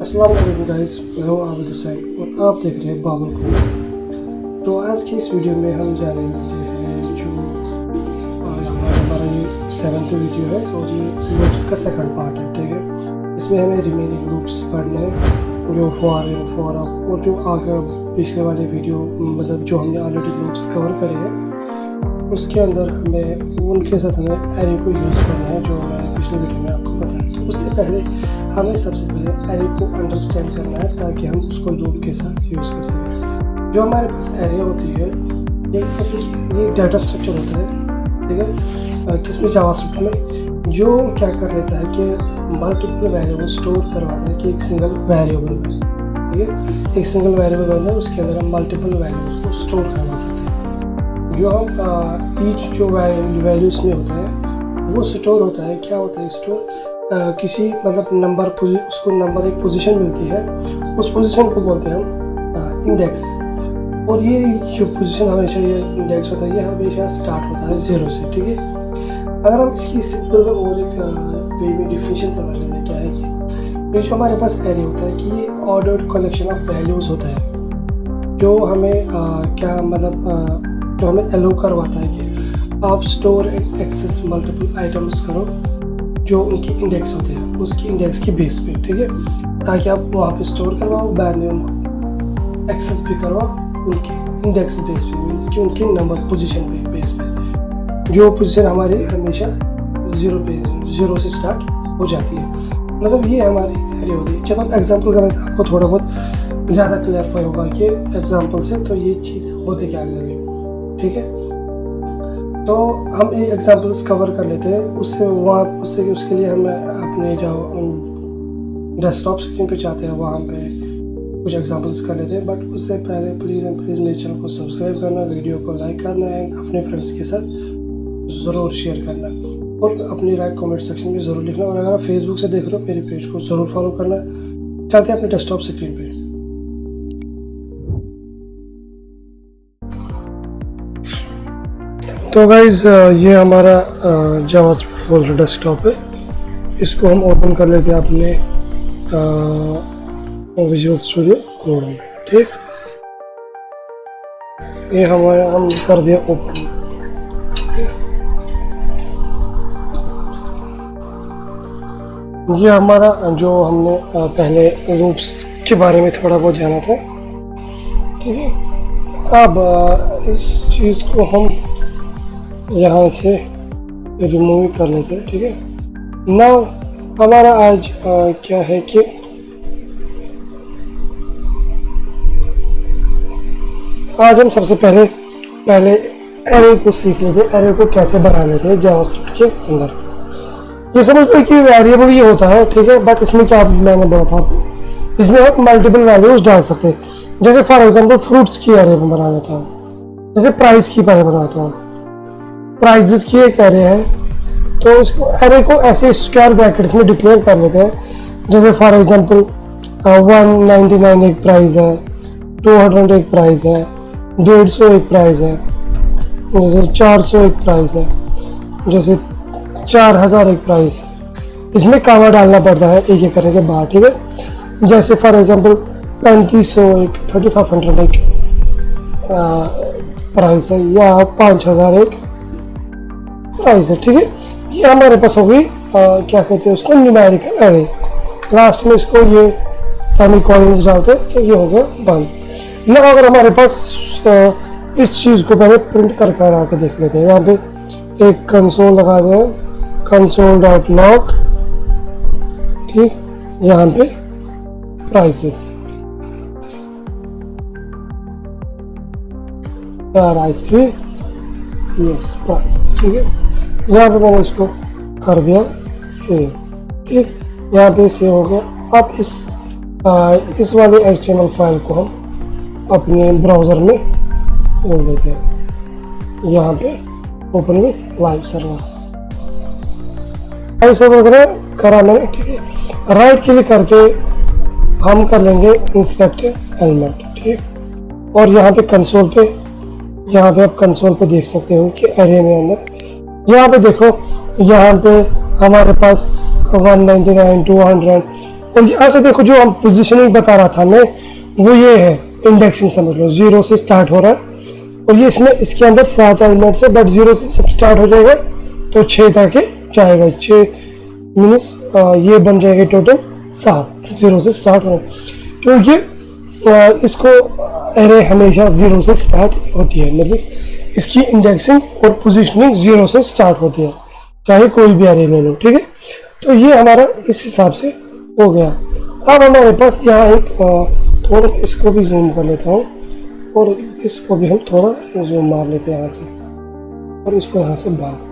अस्सलाम वालेकुम गाइस, मैं हूँ आबिद हुसैन और आप देख रहे हैं बाबुल को। तो आज की इस वीडियो में हम जाने वाले हैं जो हमारा ये 7th वीडियो है और ये लूप्स का सेकंड पार्ट है। ठीक है, इसमें हमें रिमेनिंग लूप्स पढ़ने हैं जो फॉर इन फॉर अप और जो आगे पिछले वाले वीडियो मतलब जो हमने ऑलरेडी लूप्स कवर करे हैं उसके अंदर हमें उनके साथ हमें एरे को यूज़ करना है जो मैंने पिछले वीडियो में आपको बताया। तो उससे पहले हमें सबसे पहले एरे को अंडरस्टैंड करना है ताकि हम उसको लूप के साथ यूज़ कर सकें। जो हमारे पास एरे होती है ये डाटा स्ट्रक्चर होता है, ठीक है, किसमें जावास्क्रिप्ट में जो क्या कर लेता है कि मल्टीपल वेरिएबल स्टोर करवाता है कि एक सिंगल वेरिएबल में, ठीक है, एक सिंगल वेरिएबल बनता है उसके अंदर हम मल्टीपल वैल्यूज़ को स्टोर करवा सकते हैं। जो हम ईच जो वैल्यू इसमें होता है वो स्टोर होता है, क्या होता है स्टोर, किसी मतलब नंबर उसको नंबर एक पोजीशन मिलती है, उस पोजीशन को बोलते हैं हम इंडेक्स। और ये जो पोजीशन हमेशा ये इंडेक्स होता है ये हमेशा स्टार्ट होता है 0 से, ठीक है। अगर हम इसकी सिंपल और एक वे में डिफिनीशन समझ लेते हैं क्या है कि ये जो हमारे पास एरे होता है कि ये ऑर्डर्ड कलेक्शन ऑफ वैल्यूज़ होता है जो हमें क्या मतलब जो हमें एलो करवाता है कि आप store and access multiple items करो जो उनकी इंडेक्स होते हैं उसकी इंडेक्स की बेस पे, ठीक है, ताकि आप वहाँ पे स्टोर करवाओ, बाद में उनको एक्सेस भी करवाओ उनकी इंडेक्स बेस पे, मीन्स कि उनके नंबर पोजीशन पे बेस पे जो पोजीशन हमारी हमेशा 0 से स्टार्ट हो जाती है। मतलब ये हमारी एरे होती है। जब हम एग्जाम्पल करें तो आपको थोड़ा बहुत ज़्यादा क्लैरिफाई होगा कि एग्जाम्पल से तो ये चीज़ होती क्या है, ठीक है। तो हम ये एग्जाम्पल्स कवर कर लेते हैं, उसके लिए हम अपने जो डेस्कटॉप स्क्रीन पे चाहते हैं वहाँ पे कुछ एग्जाम्पल्स कर लेते हैं। बट उससे पहले प्लीज़ मेरे चैनल को सब्सक्राइब करना, वीडियो को लाइक करना एंड अपने फ्रेंड्स के साथ ज़रूर शेयर करना और अपनी राय कमेंट सेक्शन में ज़रूर लिखना। और अगर आप फेसबुक से देख रहे हो मेरे पेज को ज़रूर फॉलो करना। चलते हैं अपने डेस्कटॉप स्क्रीन पे। तो गाइज़ ये हमारा जावास्क्रिप्ट फोल्डर डेस्कटॉप है, इसको हम ओपन कर लेते हैं अपने विजुअल स्टूडियो कोड में, ठीक। ये हम कर दिया ओपन। ये हमारा जो हमने पहले लूप्स के बारे में थोड़ा बहुत जाना था, ठीक है। अब इस चीज़ को हम यहाँ से रिमूव कर लेते हैं, ठीक है। नाउ हमारा आज क्या है कि आज हम सबसे पहले एरे को सीख लेते हैं, एरे को कैसे बना लेते हैं जावास्क्रिप्ट के अंदर। ये समझ लो कि वेरिएबल ये होता है, ठीक है, बट इसमें क्या मैंने बोला था आपको, इसमें हम मल्टीपल वैल्यूज डाल सकते हैं। जैसे फॉर एग्जांपल फ्रूट्स की एरे में बना लेता हूँ, जैसे प्राइस की एरे बनाता हूँ, प्राइजेस की एक एरे है, तो इसको एरे को ऐसे स्क्वायर ब्रैकेट्स में डिक्लेयर कर लेते हैं। जैसे फॉर एग्जांपल 199 एक प्राइस है, 200 एक प्राइस है, 150 एक प्राइस है, जैसे 400 एक प्राइस है, जैसे 4000 एक प्राइस है। इसमें कामा डालना पड़ता है एक एक करने के बाद, ठीक है। जैसे फॉर एग्जांपल 3500 एक 3500 एक प्राइस है या 5000 एक प्राइस है, ठीक है। ये हमारे पास हो गई क्या कहते हैं उसको, न्यूमेरिकल एरे। लास्ट में इसको ये सेमीकोलन्स डालते हैं तो ये हो गया बंद। ना अगर हमारे पास इस चीज़ को पहले प्रिंट कर आके देख लेते हैं। यहाँ पे एक कंसोल लगा दें, console.log, ठीक, यहाँ पे प्राइसेस यस प्राइसेस, ठीक है। यहाँ पे मैंने इसको कर दिया सेव, ठीक, यहाँ पे सेव हो गया। अब इस वाले HTML फाइल को हम अपने ब्राउज़र में खोल देते हैं। यहाँ पे ओपन विथ लाइव सर्वर करा मैंने, ठीक है। राइट क्लिक करके हम कर लेंगे इंस्पेक्ट एलिमेंट, ठीक। और यहाँ पे कंसोल पे, यहाँ पे आप कंसोल पे देख सकते हो कि एरे में अंदर यहाँ पे देखो, यहाँ पे हमारे पास 199, 200 और यहाँ से देखो जो हम पोजीशनिंग बता रहा था मैं, वो ये है इंडेक्सिंग, समझ लो 0 से स्टार्ट हो रहा है और ये इसमें इसके अंदर 7 एलिमेंट्स है, बट 0 से जब स्टार्ट हो जाएगा तो 6 तक जाएगा। 6 मीन्स ये बन जाएगा टोटल 7, 0 से स्टार्ट हो। तो ये इसको एरे हमेशा 0 से स्टार्ट होती है, मतलब इसकी इंडेक्सिंग और पोजीशनिंग 0 से स्टार्ट होती है, चाहे कोई भी एरे ले लो, ठीक है। तो ये हमारा इस हिसाब से हो गया। अब हमारे पास यहाँ एक थोड़ा इसको भी जूम कर लेता हूँ और इसको भी हम थोड़ा जूम मार लेते हैं यहाँ से और इसको यहाँ से बाहर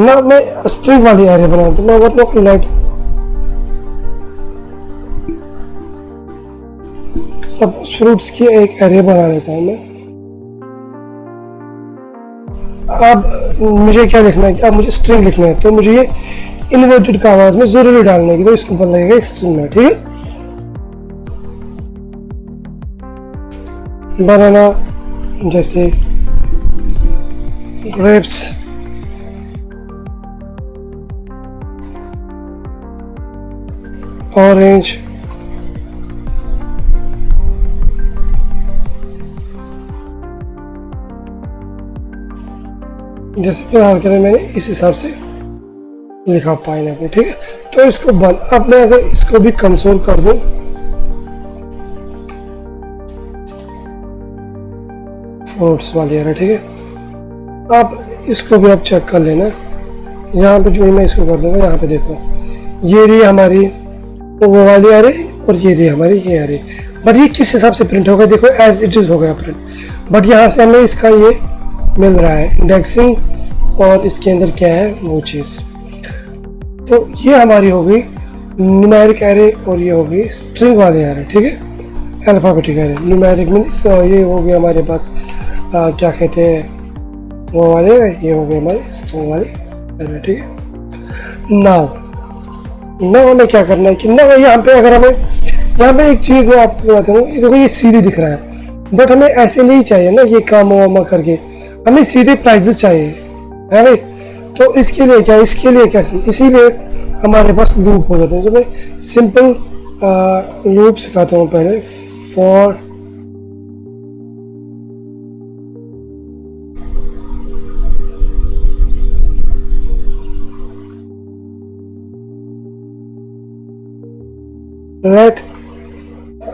ना। मैं स्ट्रिंग वाली एरे बनाता हूँ, मैं अगर लोग लाइट सपोज फ्रूट्स की एक एरे बना लेता हूँ मैं। अब मुझे क्या लिखना है कि अब मुझे स्ट्रिंग लिखना है, तो मुझे ये इन्वर्टेड कॉमास में जरूरी डालने की, तो इसके ऊपर लगेगा स्ट्रिंग में, ठीक है। बनाना जैसे ग्रेप्स, ऑरेंज, जैसे फिलहाल के लिए मैंने इस हिसाब से लिखा पाइनएप्पल, ठीक है। तो इसको बंद, अब मैं अगर इसको भी कंसोल कर दूं, फ्रूट्स वाली एरे, ठीक है। अब इसको भी आप चेक कर लेना, यहाँ पे जो मैं इसको कर दूंगा, यहाँ पे देखो ये रही हमारी वो वाली एरे और ये रही हमारी ये एरे, बट ये किस हिसाब से प्रिंट होगा, देखो एज इट इज हो गया प्रिंट, बट यहाँ से हमें इसका ये मिल रहा है इंडेक्सिंग और इसके अंदर क्या है वो चीज़। तो ये हमारी हो गई न्यूमेरिक एरे और ये हो गई स्ट्रिंग वाली एरे, ठीक है, अल्फ़ाबेटिक एरे। न्यूमेरिक मीन्स ये हो गया हमारे पास क्या कहते हैं वो वाले, ये हो गए हमारे स्ट्रिंग वाली एरे, ठीक है। नाउ हमें क्या करना है कि नाउ यहाँ पे अगर हमें यहाँ पे एक चीज़ मैं आपको बताता हूँ, देखो ये सीधे दिख रहा है, बट हमें ऐसे नहीं चाहिए ना ये काम वामा करके, हमें सीधे प्राइजेस चाहिए, है भाई। तो इसके लिए क्या, इसीलिए हमारे पास लूप हो जाते हैं। जो मैं सिंपल लूप सिखाता हूँ पहले, फॉर लेट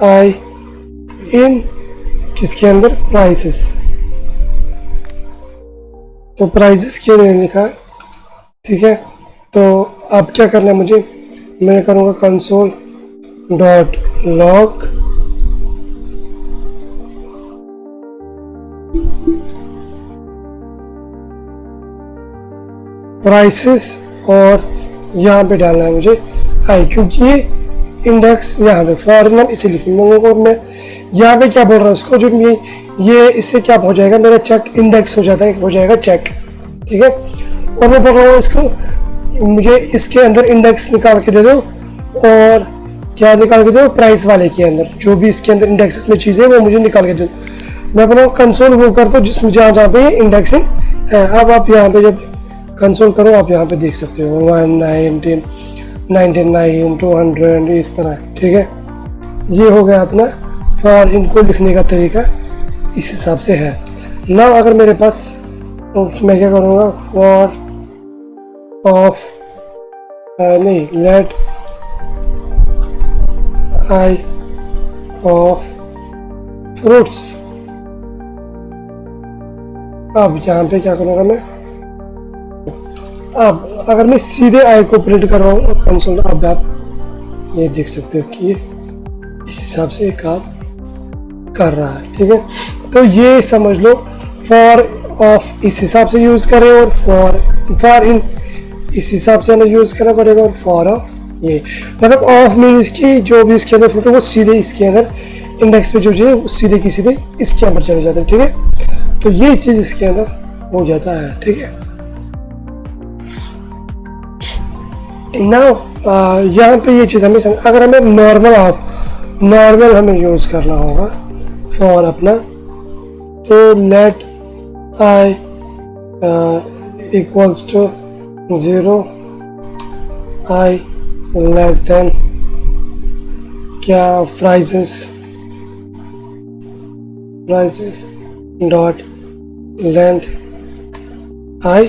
आई इन किसके अंदर, प्राइसेस। तो प्राइजेस के लिए लिखा, ठीक है। तो अब क्या करना है मुझे, मैं करूँगा कंसोल डॉट लॉग प्राइसेस और यहाँ पे डालना है मुझे आई, क्योंकि ये इंडेक्स यहाँ पे फॉर इसे लिखूंगा और मैं यहाँ पे क्या बोल रहा हूँ उसको, जो ये इससे क्या हो जाएगा, मेरा चेक इंडेक्स हो जाएगा चेक, ठीक है। और मैं बोल रहा हूँ इसको मुझे इसके अंदर इंडेक्स निकाल के दे दो, और क्या निकाल के दो, प्राइस वाले के अंदर जो भी इसके अंदर इंडेक्सेस में चीज़ें वो मुझे निकाल के दो। मैं बोल रहा हूँ कंसोल वो कर दो जिसमें जहाँ पे इंडेक्सिंग है। अब आप यहाँ पे जब कंसोल करो, आप यहाँ पे देख सकते हो 119, 99, 200 इस तरह, ठीक है। ये हो गया अपना फॉर, इनको लिखने का तरीका इस हिसाब से है ना। अगर मेरे पास, तो मैं क्या करूँगा, फॉर ऑफ नहीं, लेट आई ऑफ फ्रूट्स। अब यहाँ पे क्या करूँगा मैं, अब अगर मैं सीधे आई को प्रिंट करवाऊँ कंसोल, अब आप ये देख सकते हो कि ये इस हिसाब से काम कर रहा है, ठीक है। तो ये समझ लो फॉर ऑफ इस हिसाब से यूज़ करें और फॉर इन इस हिसाब से हमें यूज़ करना पड़ेगा, और फॉर ऑफ ये मतलब ऑफ मीन्स की जो भी इसके अंदर फोटो वो सीधे इसके अंदर इंडेक्स पे जो है वो सीधे की सीधे इसके अंदर चले जाते हैं, ठीक है। तो ये चीज़ इसके अंदर हो जाता है, ठीक है। ना यहाँ पे ये चीज़ हमें अगर हमें नॉर्मल हमें यूज़ करना होगा फॉर अपना, तो let I equals to 0, I less than क्या prices dot length I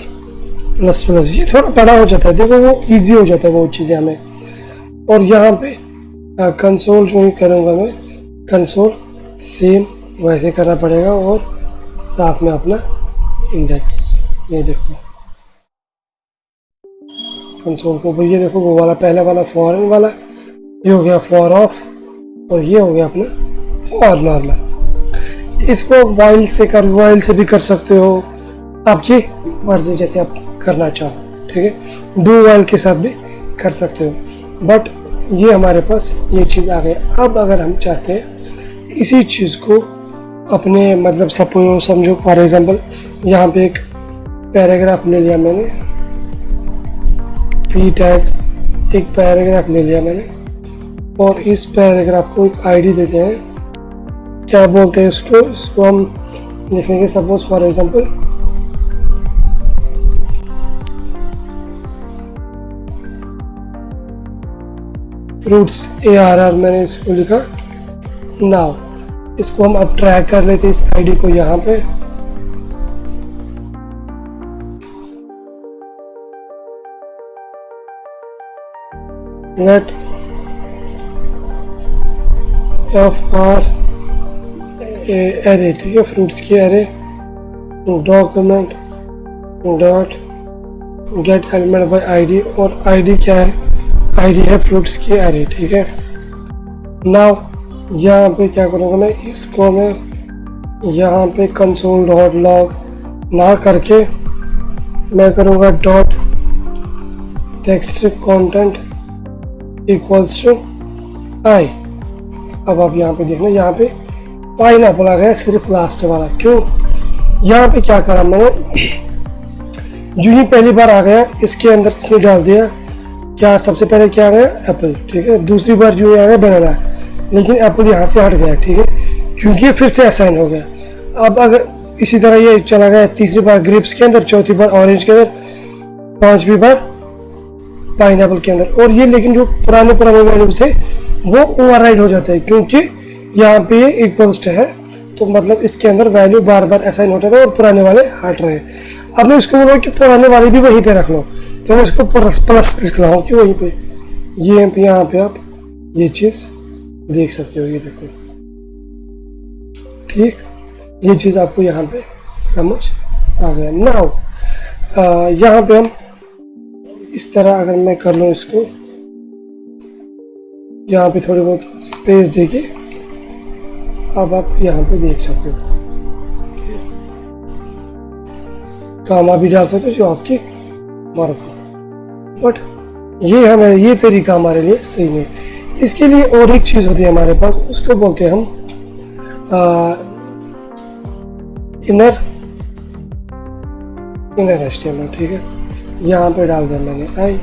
plus plus. ये थोड़ा बड़ा हो जाता है, देखो वो इजी हो जाता है वो चीज़ें हमें। और यहाँ पे कंसोल जो ही करूँगा मैं, कंसोल सेम वैसे करना पड़ेगा और साथ में अपना इंडेक्स। ये देखो कंसोल को, ये देखो वो वाला पहला वाला फॉरेन वाला, ये हो गया फॉर ऑफ और ये हो गया अपना फॉर नॉर्मल। इसको वाइल से भी कर सकते हो, आपकी मर्जी जैसे आप करना चाहो, ठीक है। डू वाइल के साथ भी कर सकते हो, बट ये हमारे पास ये चीज़ आ गई। अब अगर हम चाहते हैं इसी चीज़ को अपने मतलब सपोज समझो फॉर एग्जांपल यहाँ पे एक पैराग्राफ ले लिया मैंने, पी टैग एक पैराग्राफ ले लिया मैंने, और इस पैराग्राफ को एक आईडी देते हैं, क्या बोलते हैं इसको हम लिखेंगे suppose for example fruits ARR मैंने इसको लिखा। नाउ इसको हम अब ट्रैक कर लेते हैं इस आईडी को यहाँ पे, लेट FR एरे, ठीक है, फ्रूट्स की array document dot get element by ID, और आईडी क्या है, आईडी है फ्रूट्स की एरे, ठीक है। नाउ यहाँ पे क्या करूँगा मैं, इसको मैं यहाँ पे कंसोल डॉट लॉग ना करके मैं करूँगा dot text content equals to I. अब आप यहाँ पे देखना, यहाँ पे पाइनएप्पल आ गया सिर्फ लास्ट वाला, क्यों, यहाँ पे क्या करा मैंने, जो ही पहली बार आ गया इसके अंदर इसने डाल दिया क्या, सबसे पहले क्या आ गया एप्पल, ठीक है, दूसरी बार जो आ गया बनाना, लेकिन एप्पल यहाँ से हट गया, ठीक है, क्योंकि फिर से असाइन हो गया। अब अगर इसी तरह ये चला गया तीसरी बार ग्रेप्स के अंदर, चौथी बार ऑरेंज के अंदर, पांचवी बार पाइनएप्पल के अंदर, और ये लेकिन जो पुराने वैल्यूज थे वो ओवरराइड हो जाते हैं, क्योंकि यहाँ पे ये इक्वल्स है, तो मतलब इसके अंदर वैल्यू बार बार असाइन होता था और पुराने वाले हट रहे हैं। अब मैं इसको बोला कि पुराने वाले भी वहीं पे रख लो, तो मैं इसको प्लस लिख रहा हूँ कि वहीं पे, ये यहाँ पे आप ये चीज़ देख सकते हो, ये देखो, ठीक, ये चीज़ आपको यहाँ पे समझ आ गया। नाउ यहाँ पे हम इस तरह अगर मैं कर लूँ इसको, यहाँ पे थोड़ी बहुत स्पेस देके अब आप यहाँ पे देख सकते हो, कामा भी डाल सकते हो जो आपकी मर्जी, बट ये तरीका हमारे लिए सही नहीं। इसके लिए और एक चीज़ होती है हमारे पास, उसको बोलते हैं हम इनर HTML, ठीक है। यहाँ पे डाल दिया मैंने आई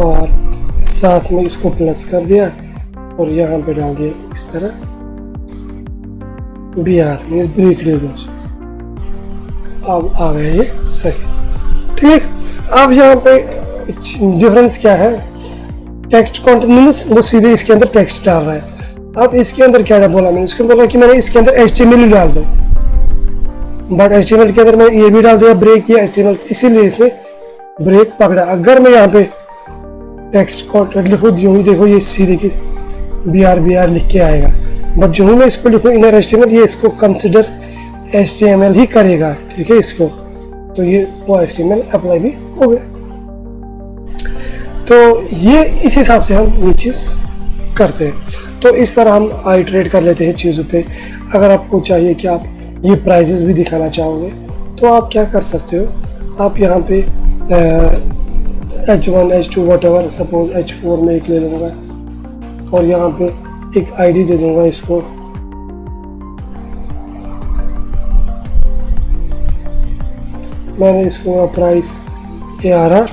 और साथ में इसको प्लस कर दिया और यहाँ पे डाल दिया इस तरह BR मीन्स ब्रेक रेडियस। अब आ गया ये सही, ठीक। अब यहाँ पे डिफरेंस क्या है, टेक्स्ट कंटेंट मीन्स वो सीधे इसके अंदर टेक्स्ट डाल रहा है। अब इसके अंदर क्या बोला मैंने, इसको बोला कि मैंने इसके अंदर HTML ही डाल दो, बट HTML के अंदर मैंने ये भी डाल दिया ब्रेक किया HTML, इसीलिए इसने ब्रेक पकड़ा। अगर मैं यहाँ पे टेक्स्ट कंटेंट लिखूँ, यूँ ही देखो ये सीधे की BR लिख के आएगा, बट जो मैं इसको लिखूँ इनर HTML, ये इसको कंसिडर HTML ही करेगा, ठीक है इसको, तो ये वो HTML अप्लाई भी हो गया। तो ये इस हिसाब से हम ये चीज़ करते हैं। तो इस तरह हम आइटरेट कर लेते हैं चीज़ों पे। अगर आपको चाहिए कि आप ये प्राइजेस भी दिखाना चाहोगे तो आप क्या कर सकते हो, आप यहाँ पे H1 H2 whatever, suppose H4 में एक ले लूँगा और यहाँ पे एक आईडी दे दूँगा इसको, मैंने इसको प्राइस ARR,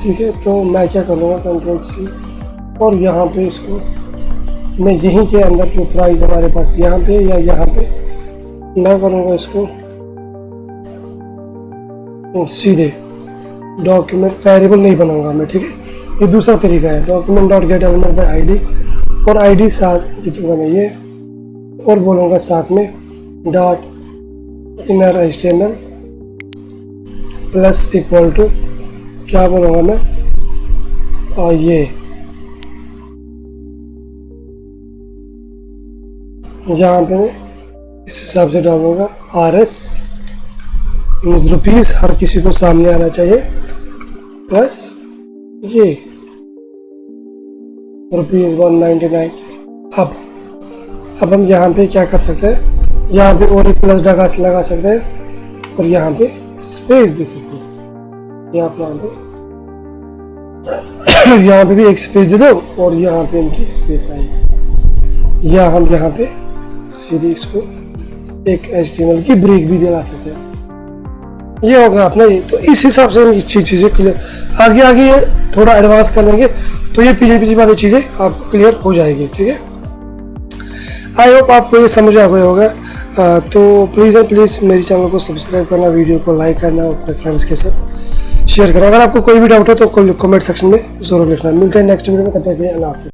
ठीक है। तो मैं क्या कर लूँगा Ctrl+C और यहाँ पे इसको मैं यहीं के अंदर जो प्राइस हमारे पास यहाँ पे या यहाँ पे मैं करूँगा इसको सीधे डॉक्यूमेंट वेरिएबल नहीं बनाऊंगा मैं, ठीक है। ये दूसरा तरीका है, document dot get element by ID और आईडी साथ लिखूंगा मैं ये, और बोलूँगा साथ में dot inner HTML plus equal to क्या बोलूँगा मैं, और ये यहाँ पे मैं इस हिसाब से डालूंगा RS मीन्स रुपीज़, हर किसी को सामने आना चाहिए, प्लस ये ₹199। अब हम यहाँ पे क्या कर सकते हैं, यहाँ पे और एक प्लस लगा सकते हैं और यहाँ पे स्पेस दे सकते हैं। यहाँ पे भी एक स्पेस दे दो और यहाँ पे इनकी स्पेस आएगी, या हम यहाँ पे सीधे इसको एक HTML की ब्रेक भी दिला सकते हैं। ये होगा अपना ये। तो इस हिसाब से हम ये चीज़ें क्लियर, आगे ये थोड़ा एडवांस कर लेंगे तो ये पीछे वाली चीज़ें आपको क्लियर हो जाएगी। ठीक है, आई होप आपको ये समझ आ गया होगा। तो प्लीज़ मेरे चैनल को सब्सक्राइब करना, वीडियो को लाइक करना और अपने फ्रेंड्स के साथ शेयर करना। अगर आपको कोई भी डाउट हो तो कमेंट सेक्शन में ज़रूर लिखना। मिलते हैं नेक्स्ट वीडियो में, तब तक के लिए अल्लाह हाफ़िज़।